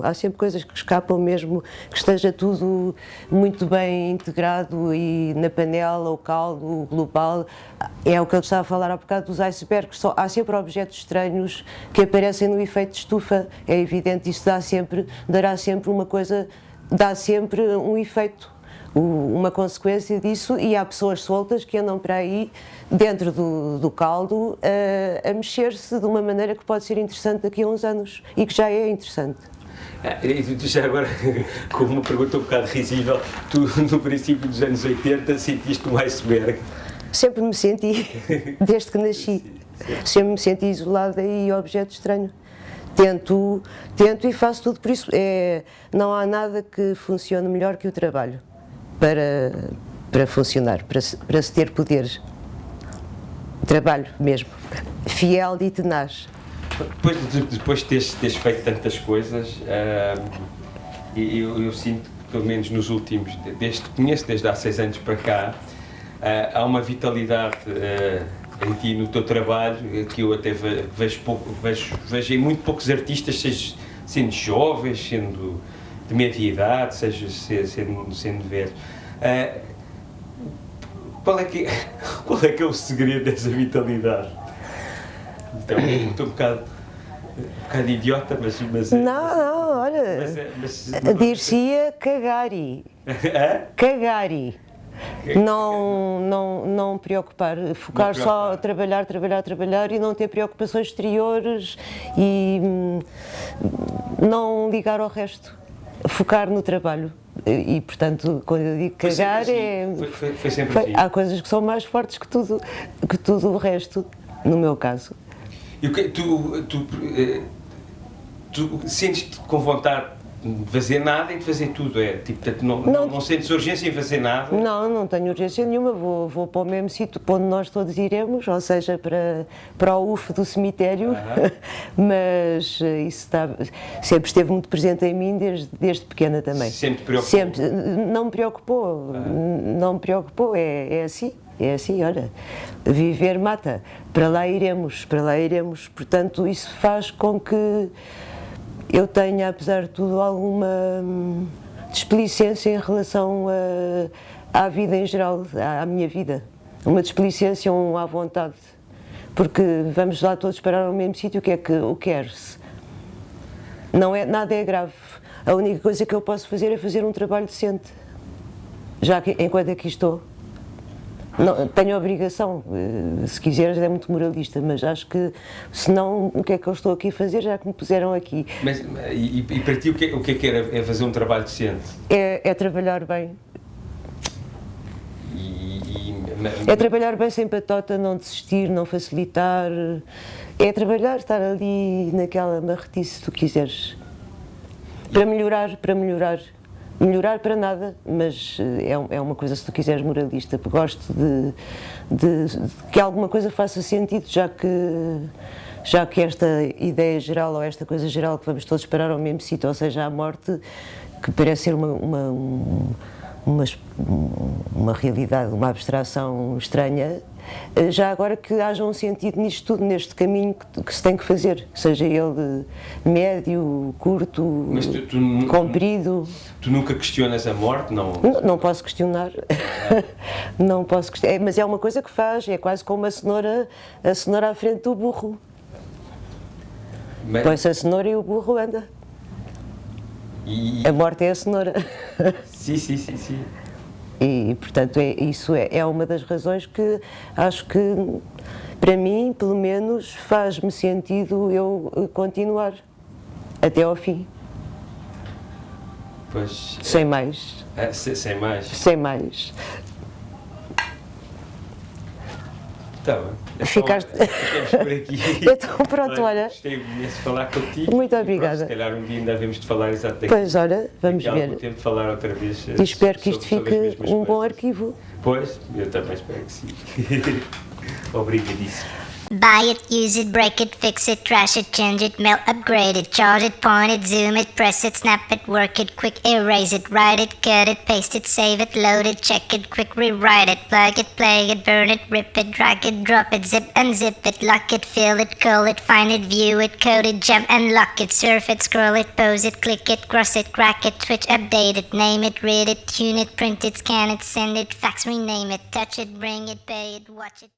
C: há sempre coisas que escapam mesmo, que esteja tudo muito bem integrado e na panela, o caldo, o global, é o que eu estava a falar há bocado dos icebergs, há sempre objetos estranhos que aparecem no efeito de estufa, é evidente, isso dará sempre uma coisa, dá sempre um efeito. Uma consequência disso, e há pessoas soltas que andam para aí dentro do caldo a mexer-se de uma maneira que pode ser interessante daqui a uns anos e que já é interessante.
B: Já agora, com uma pergunta um bocado risível, tu no princípio dos anos 80 sentiste um iceberg?
C: Sempre me senti, desde que nasci, sempre me senti isolada e objeto estranho. Tento e faço tudo por isso. Não há nada que funcione melhor que o trabalho. Para funcionar, para se ter poderes. Trabalho mesmo, fiel e tenaz.
B: Depois de teres feito tantas coisas, eu sinto que, pelo menos nos últimos, desde há 6 anos para cá, há uma vitalidade em ti, no teu trabalho, que eu até vejo em muito poucos artistas, sendo jovens, sendo de média idade, sendo velho. Qual é que é o segredo dessa vitalidade? Então, estou um bocado idiota, mas
C: não, olha, dir-se-ia cagari. Cagari. Não preocupar, focar só, trabalhar e não ter preocupações exteriores e não ligar ao resto. Focar no trabalho e, portanto, quando eu digo cagar
B: foi sempre assim.
C: Há coisas que são mais fortes que tudo o resto, no meu caso.
B: E o que tu sentes-te com vontade de fazer nada e de fazer tudo, não sentes urgência em fazer nada?
C: Não tenho urgência nenhuma, vou para o mesmo sítio para onde nós todos iremos, ou seja, para o UF do cemitério, mas isso sempre esteve muito presente em mim desde pequena também.
B: Sempre te preocupou?
C: Sempre, não me preocupou, é assim, olha, viver mata, para lá iremos, portanto isso faz com que eu tenho, apesar de tudo, alguma desplicência em relação à vida em geral, à minha vida. Uma desplicência, à vontade. Porque vamos lá todos parar ao mesmo sítio, o que quer-se. Nada é grave. A única coisa que eu posso fazer é fazer um trabalho decente. Já que, enquanto aqui estou. Não, tenho a obrigação, se quiseres, é muito moralista, mas acho que, senão, o que é que eu estou aqui a fazer, já que me puseram aqui?
B: Mas, e para ti, o que é que é fazer um trabalho decente?
C: É trabalhar bem. É trabalhar bem sem patota, não desistir, não facilitar. É trabalhar, estar ali naquela marretice, se tu quiseres. Para melhorar. Melhorar para nada, mas é uma coisa, se tu quiseres, moralista, porque gosto de que alguma coisa faça sentido, já que já que esta ideia geral ou esta coisa geral que vamos todos parar ao mesmo sítio, ou seja, a morte, que parece ser uma realidade, uma abstração estranha, já agora que haja um sentido nisto tudo, neste caminho que se tem que fazer, seja ele médio, curto,
B: Mas
C: comprido.
B: Tu nunca questionas a morte, não?
C: Não posso questionar, não posso questionar, mas é uma coisa que faz, é quase como a cenoura à frente do burro. Põe-se a cenoura e o burro anda. A morte é a cenoura.
B: Sim.
C: E, portanto, isso é uma das razões que acho que, para mim, pelo menos, faz-me sentido eu continuar até ao fim.
B: Pois,
C: sem mais.
B: Sem mais?
C: Sem mais.
B: Está bem.
C: Ficaste...
B: Ficamos por aqui.
C: Então, pronto, olha.
B: Gostei imenso de falar contigo.
C: Muito obrigada.
B: Se calhar um dia ainda devemos de falar exatamente.
C: Pois, olha, vamos
B: ver. Há algum
C: ver.
B: tempo de falar outra vez.
C: E espero que isto
B: sobre
C: fique um bom arquivo.
B: Pois, eu também espero que sim. Obrigadíssimo.
A: Buy it, use it, break it, fix it, trash it, change it, mail, upgrade it, charge it, point it, zoom it, press it, snap it, work it, quick erase it, write it, cut it, paste it, save it, load it, check it, quick rewrite it, plug it, play it, burn it, rip it, drag it, drop it, zip, unzip it, lock it, fill it, call it, find it, view it, code it, jump and lock it, surf it, scroll it, pose it, click it, cross it, crack it, switch, update it, name it, read it, tune it, print it, scan it, send it, fax, rename it, touch it, bring it, pay it, watch it.